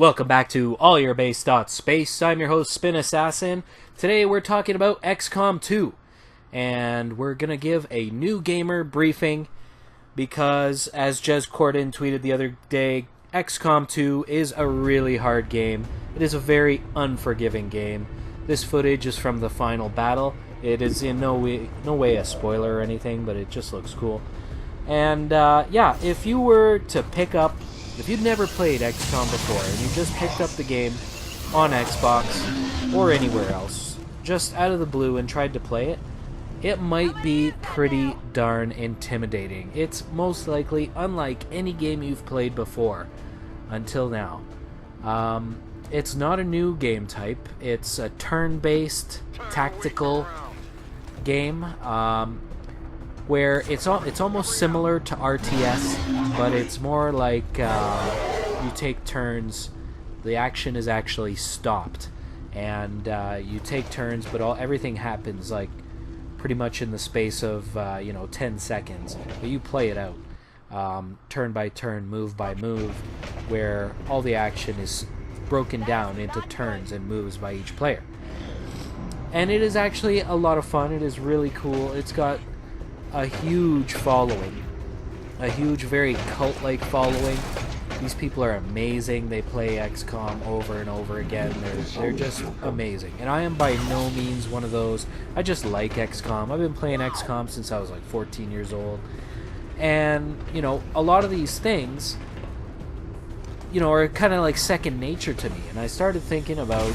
Welcome back to All Your Base Space. I'm your host, Spin Assassin. Today we're talking about XCOM 2, and we're gonna give a new gamer briefing because, as Jez Corden tweeted the other day, XCOM 2 is a really hard game. It is a very unforgiving game. This footage is from the final battle. It is in no way a spoiler or anything, but it just looks cool. And yeah, if you were to pick up, if you'd never played XCOM before and you just picked up the game on Xbox or anywhere else, just out of the blue and tried to play it, it might be pretty darn intimidating. It's most likely unlike any game you've played before until now. It's not a new game type. It's a turn-based tactical game where it's almost similar to RTS, but it's more like you take turns. The action is actually stopped, and you take turns, but everything happens like pretty much in the space of 10 seconds. But you play it out, turn by turn, move by move, where all the action is broken down into turns and moves by each player. And it is actually a lot of fun. It is really cool. It's got a huge following, a huge, very cult-like following. These people are amazing. They play XCOM over and over again. They're just amazing. And I am by no means one of those. I just like XCOM. I've been playing XCOM since I was like 14 years old. And, a lot of these things, are kind of like second nature to me. And I started thinking about,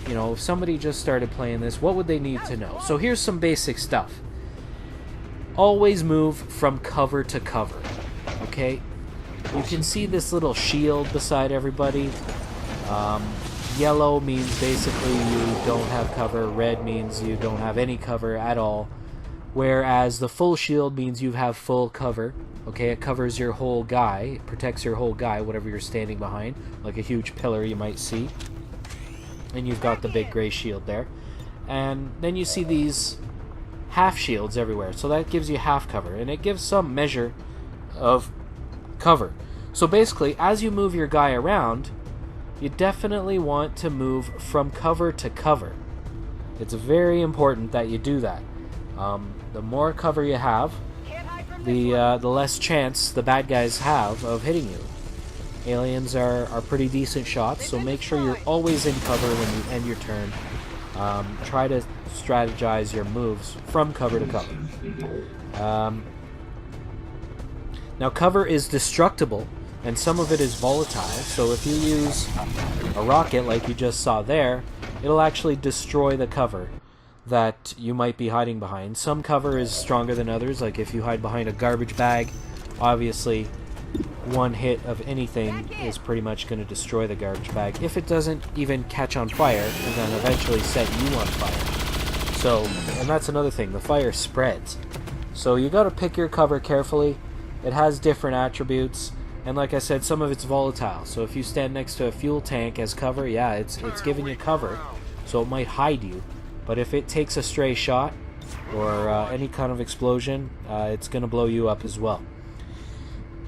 if somebody just started playing this, what would they need to know? So here's some basic stuff. Always move from cover to cover, okay? You can see this little shield beside everybody. Yellow means basically you don't have cover. Red means you don't have any cover at all. Whereas the full shield means you have full cover, okay? It covers your whole guy. It protects your whole guy, whatever you're standing behind, like a huge pillar you might see. And you've got the big gray shield there. And then you see these half shields everywhere, so that gives you half cover, and it gives some measure of cover. So basically, as you move your guy around, you definitely want to move from cover to cover. It's very important that you do that. The more cover you have, the less chance the bad guys have of hitting you. Aliens are pretty decent shots, so make sure you're always in cover when you end your turn. Try to strategize your moves from cover to cover. Now, cover is destructible, and some of it is volatile, so if you use a rocket like you just saw there, it'll actually destroy the cover that you might be hiding behind. Some cover is stronger than others, like if you hide behind a garbage bag, obviously one hit of anything is pretty much going to destroy the garbage bag, if it doesn't even catch on fire and then eventually set you on fire. So, and that's another thing, the fire spreads. So you got to pick your cover carefully. It has different attributes, and like I said, some of it's volatile. So if you stand next to a fuel tank as cover, yeah, it's giving you cover, so it might hide you. But if it takes a stray shot or any kind of explosion, it's going to blow you up as well.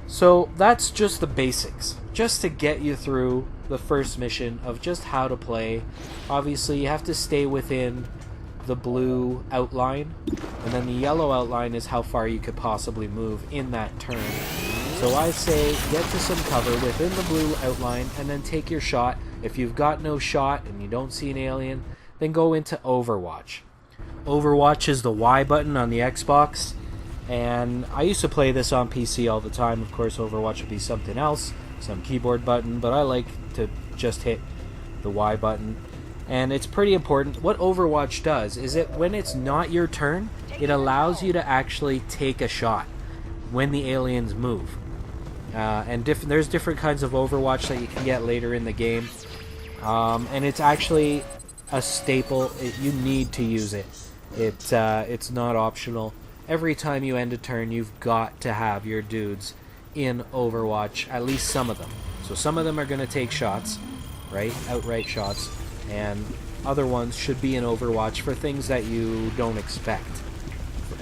So that's just the basics, just to get you through the first mission of just how to play. Obviously, you have to stay within the blue outline, and then the yellow outline is how far you could possibly move in that turn. So I say get to some cover within the blue outline and then take your shot. If you've got no shot and you don't see an alien, then go into Overwatch. Overwatch is the Y button on the Xbox. And I used to play this on PC all the time. Of course, Overwatch would be something else, some keyboard button, but I like to just hit the Y button. And it's pretty important. What Overwatch does is when it's not your turn, it allows you to actually take a shot when the aliens move. And there's different kinds of Overwatch that you can get later in the game. And it's actually a staple. You need to use it. It's not optional. Every time you end a turn, you've got to have your dudes in Overwatch, at least some of them. So some of them are going to take shots, right? Outright shots. And other ones should be in Overwatch for things that you don't expect.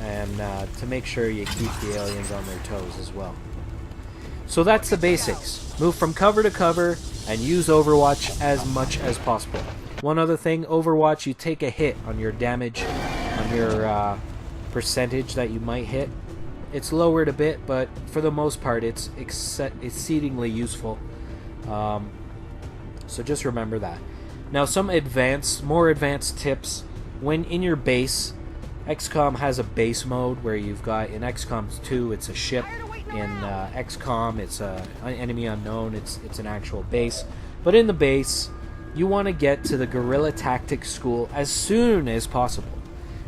And to make sure you keep the aliens on their toes as well. So that's the basics. Move from cover to cover, and use Overwatch as much as possible. One other thing, Overwatch, you take a hit on your damage, on your percentage that you might hit. It's lowered a bit, but for the most part, it's exceedingly useful. So just remember that. Now, some more advanced tips. When in your base, XCOM has a base mode where you've got, in XCOM 2, it's a ship. In XCOM, it's an enemy unknown. It's an actual base. But in the base, you want to get to the guerrilla tactics school as soon as possible.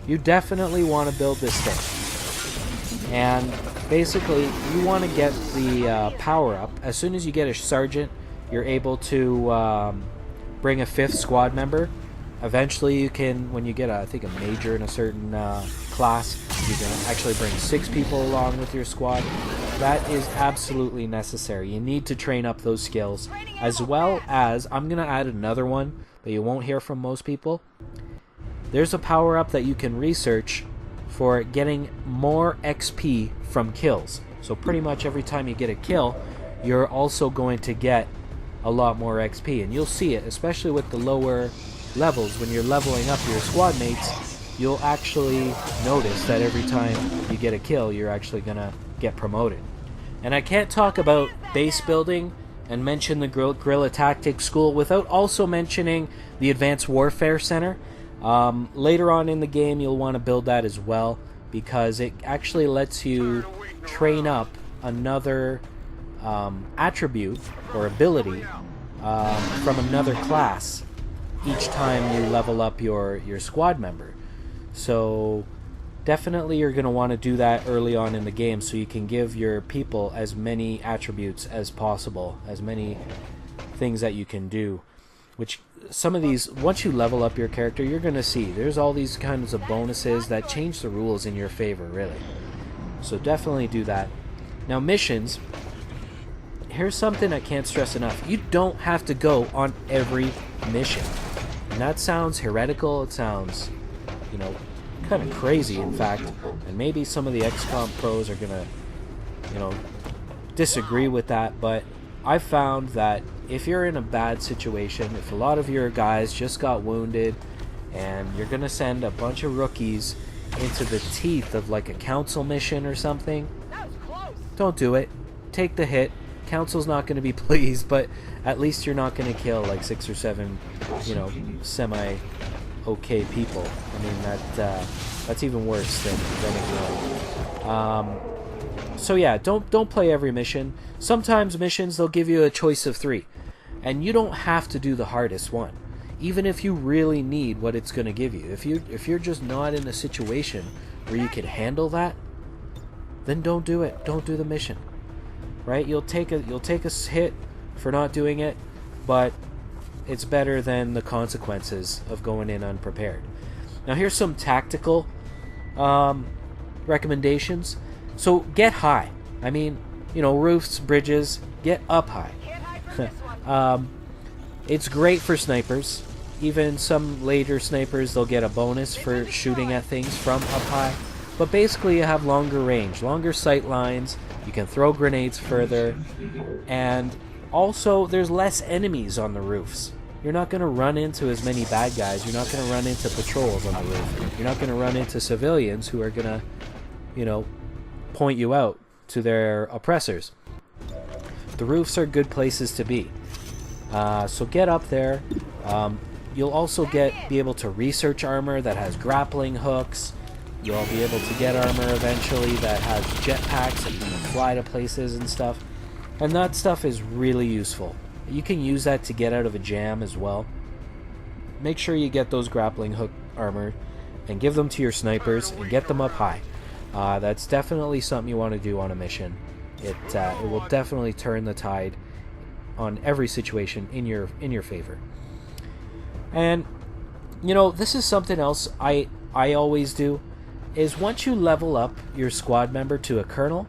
You definitely want to build this thing. And basically, you want to get the power-up. As soon as you get a sergeant, you're able to bring a 5th squad member. Eventually, you can, when you get, I think, a major in a certain class, you can actually bring 6 people along with your squad. That is absolutely necessary. You need to train up those skills, as well as, I'm going to add another one that you won't hear from most people. There's a power-up that you can research for getting more XP from kills. So pretty much every time you get a kill, you're also going to get a lot more XP. And you'll see it, especially with the lower levels. When you're leveling up your squad mates, you'll actually notice that every time you get a kill, you're actually going to get promoted. And I can't talk about base building and mention the Guerrilla Tactics School without also mentioning the Advanced Warfare Center. Later on in the game, you'll want to build that as well, because it actually lets you train up another attribute or ability from another class each time you level up your squad member. So definitely you're going to want to do that early on in the game, so you can give your people as many attributes as possible, as many things that you can do. Which some of these, once you level up your character, you're going to see there's all these kinds of bonuses that change the rules in your favor, really. So definitely do that. Now, missions. Here's something I can't stress enough. You don't have to go on every mission. And that sounds heretical. It sounds, you know, kind of crazy, in fact. And maybe some of the XCOM pros are going to, you know, disagree with that. But I found that if you're in a bad situation, if a lot of your guys just got wounded, and you're going to send a bunch of rookies into the teeth of like a council mission or something, don't do it. Take the hit. Council's not going to be pleased, but at least you're not going to kill like 6 or 7, you know, semi-okay people. I mean, that's even worse than ignoring. So yeah, don't play every mission. Sometimes missions, they'll give you a choice of 3, and you don't have to do the hardest one, even if you really need what it's going to give you. If you're just not in a situation where you can handle that, then don't do it. Don't do the mission. Right? You'll take a hit for not doing it, but it's better than the consequences of going in unprepared. Now here's some tactical recommendations. So get high. I mean, you know, roofs, bridges, get up high. It's great for snipers. Even some later snipers, they'll get a bonus for shooting at things from up high. But basically you have longer range, longer sight lines, you can throw grenades further, and also there's less enemies on the roofs. You're not going to run into as many bad guys, you're not going to run into patrols on the roof, you're not going to run into civilians who are going to, you know, point you out to their oppressors. The roofs are good places to be. So get up there. You'll also be able to research armor that has grappling hooks. You'll be able to get armor eventually that has jetpacks that you can fly to places and stuff. And that stuff is really useful. You can use that to get out of a jam as well. Make sure you get those grappling hook armor and give them to your snipers and get them up high. That's definitely something you want to do on a mission. It will definitely turn the tide on every situation in your favor. And you know, this is something else I always do, is once you level up your squad member to a colonel,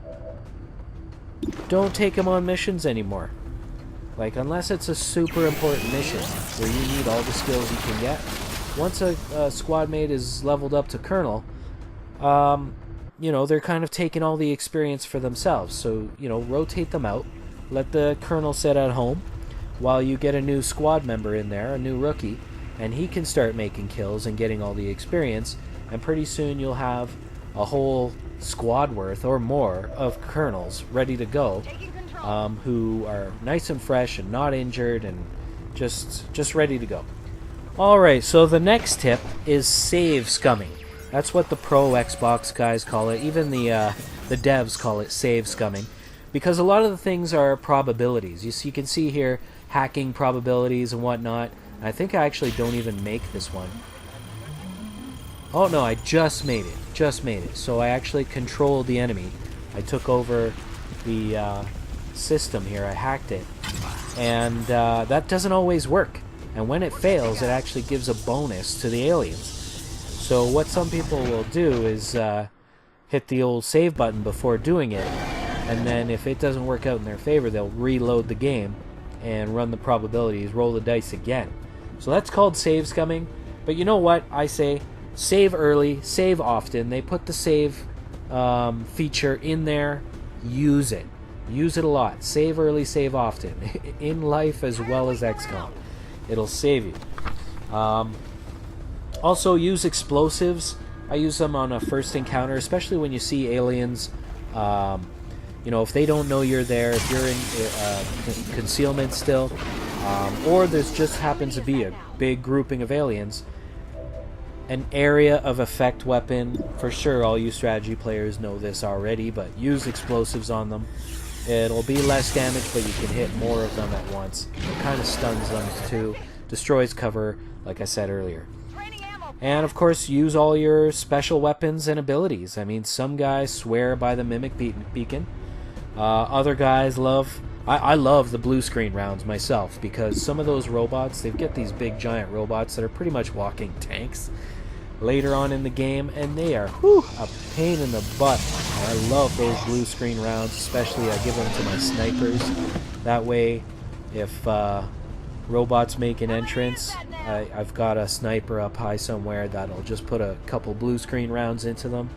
don't take him on missions anymore. Like, unless it's a super important mission where you need all the skills you can get. Once a squad mate is leveled up to colonel, you know, they're kind of taking all the experience for themselves. So, you know, rotate them out. Let the colonel sit at home. while you get a new squad member in there, a new rookie, and he can start making kills and getting all the experience, and pretty soon you'll have a whole squad worth or more of colonels ready to go, who are nice and fresh and not injured and just ready to go. Alright, so the next tip is save scumming. That's what the pro Xbox guys call it. Even the devs call it save scumming, because a lot of the things are probabilities. You can see here hacking probabilities and whatnot. I think I actually don't even make this one. Oh no, I just made it. So I actually controlled the enemy. I took over the system here. I hacked it, and that doesn't always work. And when it fails, it actually gives a bonus to the aliens. So what some people will do is hit the old save button before doing it, and then if it doesn't work out in their favor, they'll reload the game and run the probabilities, roll the dice again. So that's called save scumming. But you know what I say? Save early, save often. They put the save feature in there. Use it. Use it a lot. Save early, save often. In life as well as XCOM. It'll save you. Also, use explosives. I use them on a first encounter, especially when you see aliens. You know, if they don't know you're there, if you're in concealment still, or there's just happens to be a big grouping of aliens, an area of effect weapon, for sure all you strategy players know this already, but use explosives on them. It'll be less damage, but you can hit more of them at once. It kind of stuns them too, destroys cover, like I said earlier. And of course, use all your special weapons and abilities. I mean, some guys swear by the mimic beacon. Other guys love... I love the blue screen rounds myself, because some of those robots, they get these big giant robots that are pretty much walking tanks later on in the game, and they are a pain in the butt. I love those blue screen rounds, especially I give them to my snipers. That way, if robots make an entrance, I've got a sniper up high somewhere that'll just put a couple blue screen rounds into them,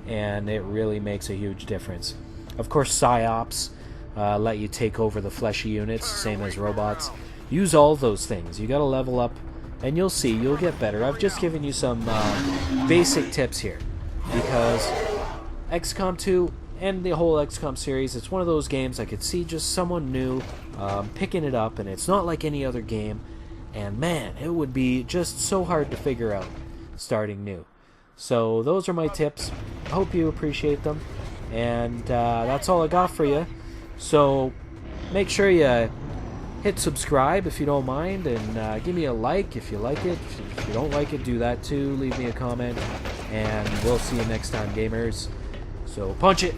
and it really makes a huge difference. Of course, psyops let you take over the fleshy units, same as robots. Use all those things. You gotta level up, and you'll see, you'll get better. I've just given you some basic tips here, because XCOM 2 and the whole XCOM series, it's one of those games I could see just someone new picking it up, and it's not like any other game, and man, it would be just so hard to figure out starting new. So those are my tips. I hope you appreciate them, and that's all I got for you. So make sure you hit subscribe if you don't mind, and give me a like if you like it. If you don't like it, do that too. Leave me a comment, and we'll see you next time, gamers. So punch it!